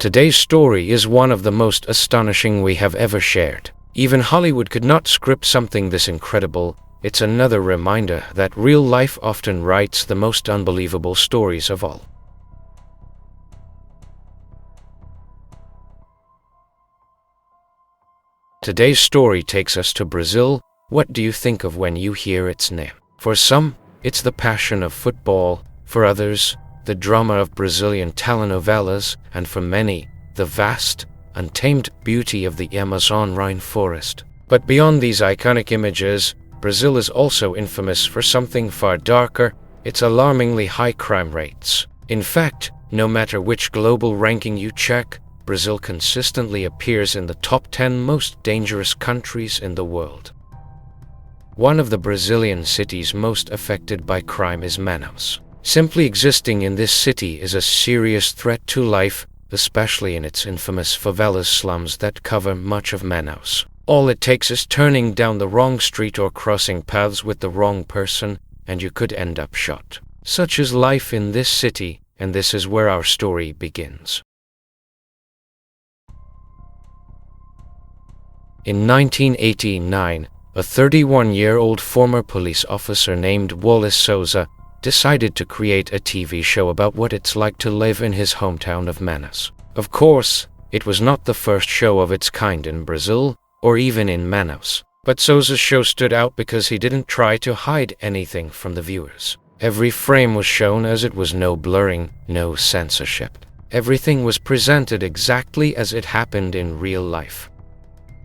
Today's story is one of the most astonishing we have ever shared. Even Hollywood could not script something this incredible. It's another reminder that real life often writes the most unbelievable stories of all. Today's story takes us to Brazil. What do you think of when you hear its name? For some, it's the passion of football. For others, the drama of Brazilian telenovelas, and for many, the vast, untamed beauty of the Amazon rainforest. But beyond these iconic images, Brazil is also infamous for something far darker: its alarmingly high crime rates. In fact, no matter which global ranking you check, Brazil consistently appears in the top 10 most dangerous countries in the world. One of the Brazilian cities most affected by crime is Manaus. Simply existing in this city is a serious threat to life, especially in its infamous favelas slums that cover much of Manaus. All it takes is turning down the wrong street or crossing paths with the wrong person, and you could end up shot. Such is life in this city, and this is where our story begins. In 1989, a 31-year-old former police officer named Wallace Souza decided to create a TV show about what it's like to live in his hometown of Manaus. Of course, it was not the first show of its kind in Brazil, or even in Manaus. But Souza's show stood out because he didn't try to hide anything from the viewers. Every frame was shown as it was, no blurring, no censorship. Everything was presented exactly as it happened in real life.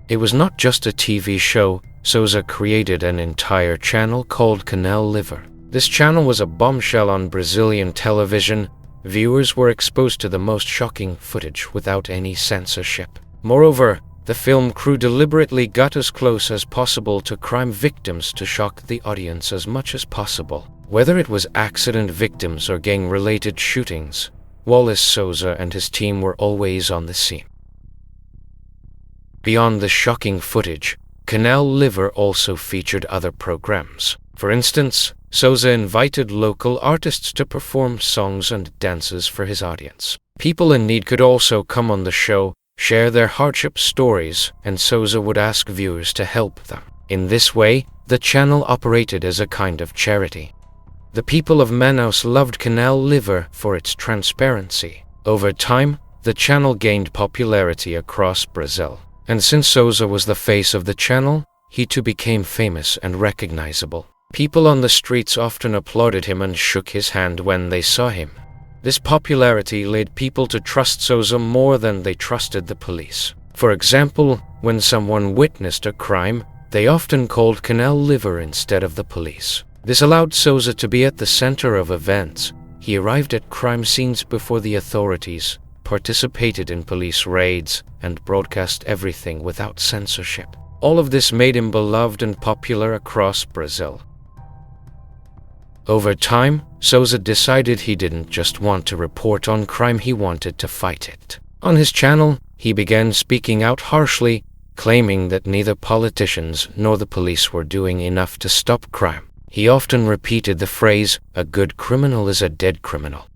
It was not just a TV show. Souza created an entire channel called Canal Livre. This channel was a bombshell on Brazilian television. Viewers were exposed to the most shocking footage without any censorship. Moreover, the film crew deliberately got as close as possible to crime victims to shock the audience as much as possible. Whether it was accident victims or gang-related shootings, Wallace Souza and his team were always on the scene. Beyond the shocking footage, Canal Livre also featured other programs. For instance, Souza invited local artists to perform songs and dances for his audience. People in need could also come on the show, share their hardship stories, and Souza would ask viewers to help them. In this way, the channel operated as a kind of charity. The people of Manaus loved Canal Livre for its transparency. Over time, the channel gained popularity across Brazil. And since Souza was the face of the channel, he too became famous and recognizable. People on the streets often applauded him and shook his hand when they saw him. This popularity led people to trust Souza more than they trusted the police. For example, when someone witnessed a crime, they often called Canal Livre instead of the police. This allowed Souza to be at the center of events. He arrived at crime scenes before the authorities, participated in police raids, and broadcast everything without censorship. All of this made him beloved and popular across Brazil. Over time, Souza decided he didn't just want to report on crime, he wanted to fight it. On his channel, he began speaking out harshly, claiming that neither politicians nor the police were doing enough to stop crime. He often repeated the phrase, "A good criminal is a dead criminal."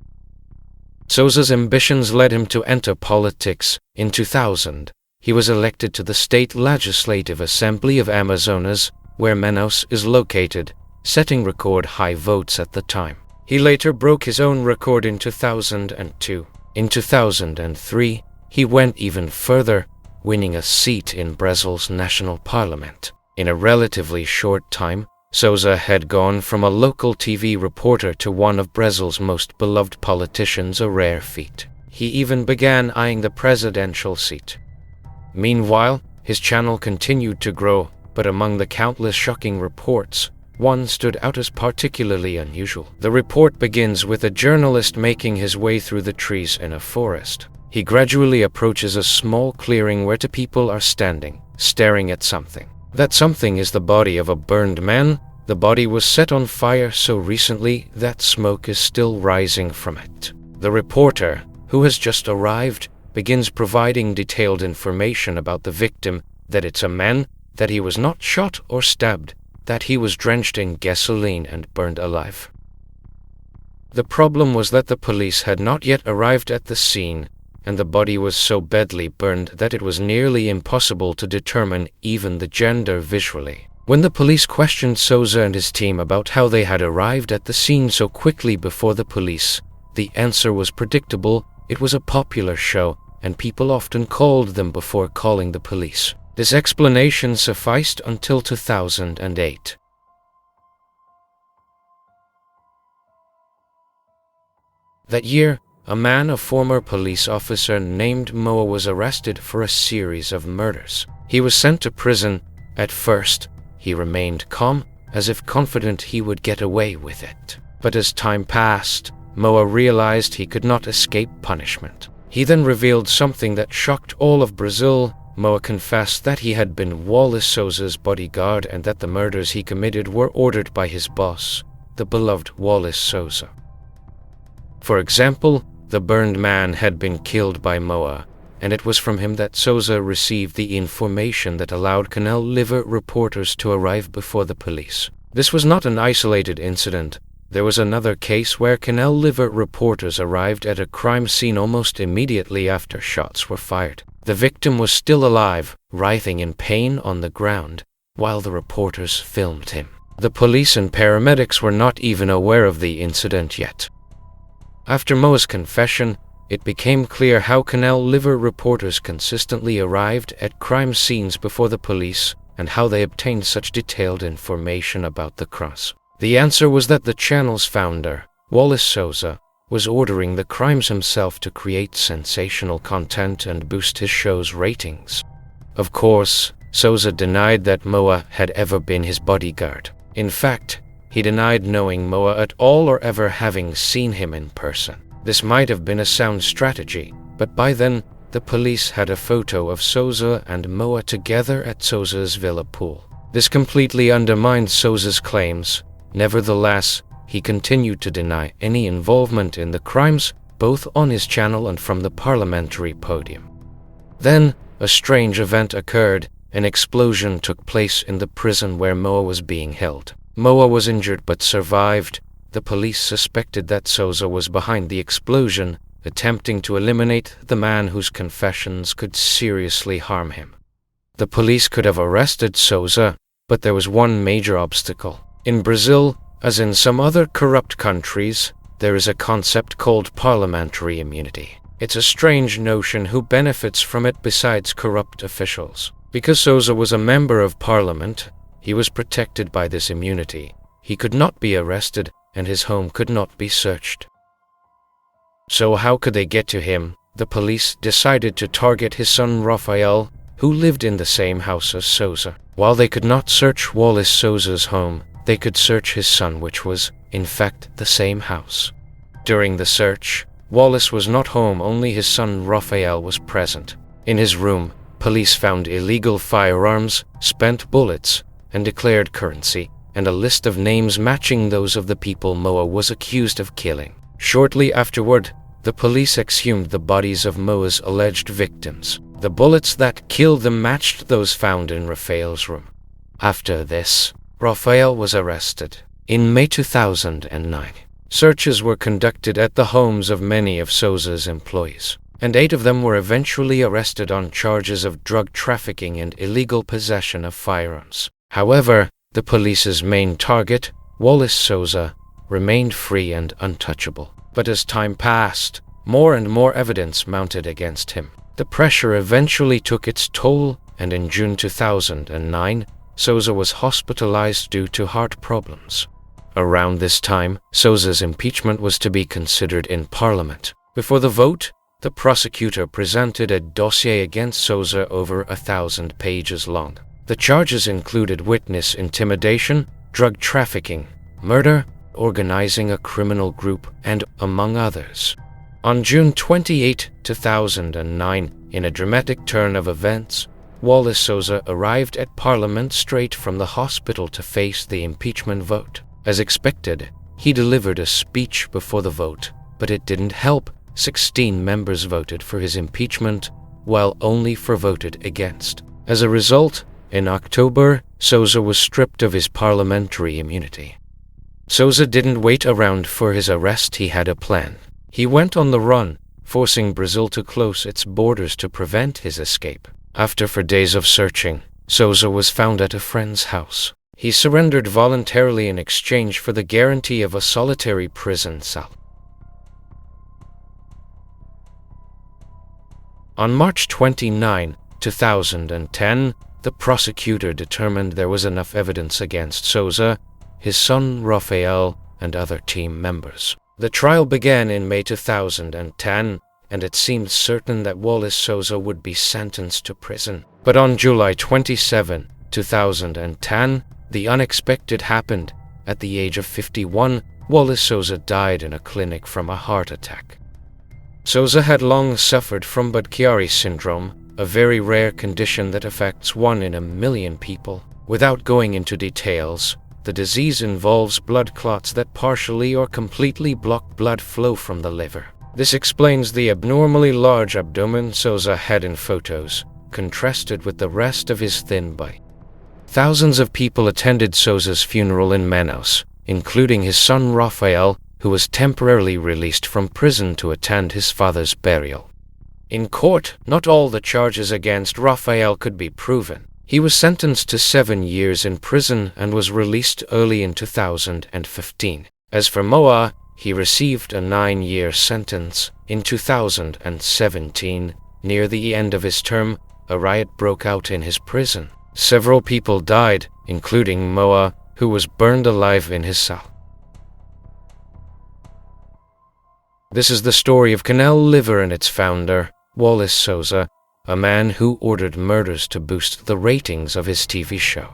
Souza's ambitions led him to enter politics. In 2000, he was elected to the State Legislative Assembly of Amazonas, where Manaus is located, setting record-high votes at the time. He later broke his own record in 2002. In 2003, he went even further, winning a seat in Brazil's national parliament. In a relatively short time, Souza had gone from a local TV reporter to one of Brazil's most beloved politicians, a rare feat. He even began eyeing the presidential seat. Meanwhile, his channel continued to grow, but among the countless shocking reports, one stood out as particularly unusual. The report begins with a journalist making his way through the trees in a forest. He gradually approaches a small clearing where two people are standing, staring at something. That something is the body of a burned man. The body was set on fire so recently that smoke is still rising from it. The reporter, who has just arrived, begins providing detailed information about the victim, that it's a man, that he was not shot or stabbed, that he was drenched in gasoline and burned alive. The problem was that the police had not yet arrived at the scene, and the body was so badly burned that it was nearly impossible to determine even the gender visually. When the police questioned Souza and his team about how they had arrived at the scene so quickly before the police, the answer was predictable. It was a popular show, and people often called them before calling the police. This explanation sufficed until 2008. That year, a man, a former police officer named Moa, was arrested for a series of murders. He was sent to prison. At first, he remained calm, as if confident he would get away with it. But as time passed, Moa realized he could not escape punishment. He then revealed something that shocked all of Brazil. Moa confessed that he had been Wallace Souza's bodyguard and that the murders he committed were ordered by his boss, the beloved Wallace Souza. For example, the burned man had been killed by Moa, and it was from him that Souza received the information that allowed Canal Livre reporters to arrive before the police. This was not an isolated incident. There was another case where Canal Livre reporters arrived at a crime scene almost immediately after shots were fired. The victim was still alive, writhing in pain on the ground, while the reporters filmed him. The police and paramedics were not even aware of the incident yet. After Moa's confession, it became clear how Canal Livre reporters consistently arrived at crime scenes before the police and how they obtained such detailed information about the crimes. The answer was that the channel's founder, Wallace Souza, was ordering the crimes himself to create sensational content and boost his show's ratings. Of course, Souza denied that Moa had ever been his bodyguard. In fact, he denied knowing Moa at all or ever having seen him in person. This might have been a sound strategy, but by then, the police had a photo of Souza and Moa together at Souza's villa pool. This completely undermined Souza's claims. Nevertheless, he continued to deny any involvement in the crimes, both on his channel and from the parliamentary podium. Then, a strange event occurred. An explosion took place in the prison where Moa was being held. Moa was injured but survived. The police suspected that Souza was behind the explosion, attempting to eliminate the man whose confessions could seriously harm him. The police could have arrested Souza, but there was one major obstacle. In Brazil, as in some other corrupt countries, there is a concept called parliamentary immunity. It's a strange notion. Who benefits from it besides corrupt officials? Because Souza was a member of parliament, he was protected by this immunity. He could not be arrested, and his home could not be searched. So how could they get to him? The police decided to target his son Rafael, who lived in the same house as Souza. While they could not search Wallace Souza's home, they could search his son, which was, in fact, the same house. During the search, Wallace was not home, only his son Rafael was present. In his room, police found illegal firearms, spent bullets, and declared currency, and a list of names matching those of the people Moa was accused of killing. Shortly afterward, the police exhumed the bodies of Moa's alleged victims. The bullets that killed them matched those found in Rafael's room. After this, Rafael was arrested. In May 2009, searches were conducted at the homes of many of Souza's employees, and 8 of them were eventually arrested on charges of drug trafficking and illegal possession of firearms. However, the police's main target, Wallace Souza, remained free and untouchable. But as time passed, more and more evidence mounted against him. The pressure eventually took its toll, and in June 2009, Souza was hospitalized due to heart problems. Around this time, Souza's impeachment was to be considered in Parliament. Before the vote, the prosecutor presented a dossier against Souza over 1,000 pages long. The charges included witness intimidation, drug trafficking, murder, organizing a criminal group, and among others. On June 28, 2009, in a dramatic turn of events, Wallace Souza arrived at Parliament straight from the hospital to face the impeachment vote. As expected, he delivered a speech before the vote, but it didn't help. 16 members voted for his impeachment, while only 4 voted against. As a result, in October, Souza was stripped of his parliamentary immunity. Souza didn't wait around for his arrest. He had a plan. He went on the run, forcing Brazil to close its borders to prevent his escape. After 4 days of searching, Souza was found at a friend's house. He surrendered voluntarily in exchange for the guarantee of a solitary prison cell. On March 29, 2010, the prosecutor determined there was enough evidence against Souza, his son Rafael, and other team members. The trial began in May 2010, and it seemed certain that Wallace Souza would be sentenced to prison. But on July 27, 2010, the unexpected happened. At the age of 51, Wallace Souza died in a clinic from a heart attack. Souza had long suffered from Budd-Chiari syndrome, a very rare condition that affects 1 in a million people. Without going into details, the disease involves blood clots that partially or completely block blood flow from the liver. This explains the abnormally large abdomen Souza had in photos, contrasted with the rest of his thin body. Thousands of people attended Souza's funeral in Manaus, including his son Rafael, who was temporarily released from prison to attend his father's burial. In court, not all the charges against Rafael could be proven. He was sentenced to 7 years in prison and was released early in 2015. As for Moa, he received a 9-year sentence. In 2017, near the end of his term, a riot broke out in his prison. Several people died, including Moa, who was burned alive in his cell. This is the story of Canal Livre and its founder, Wallace Souza, a man who ordered murders to boost the ratings of his TV show.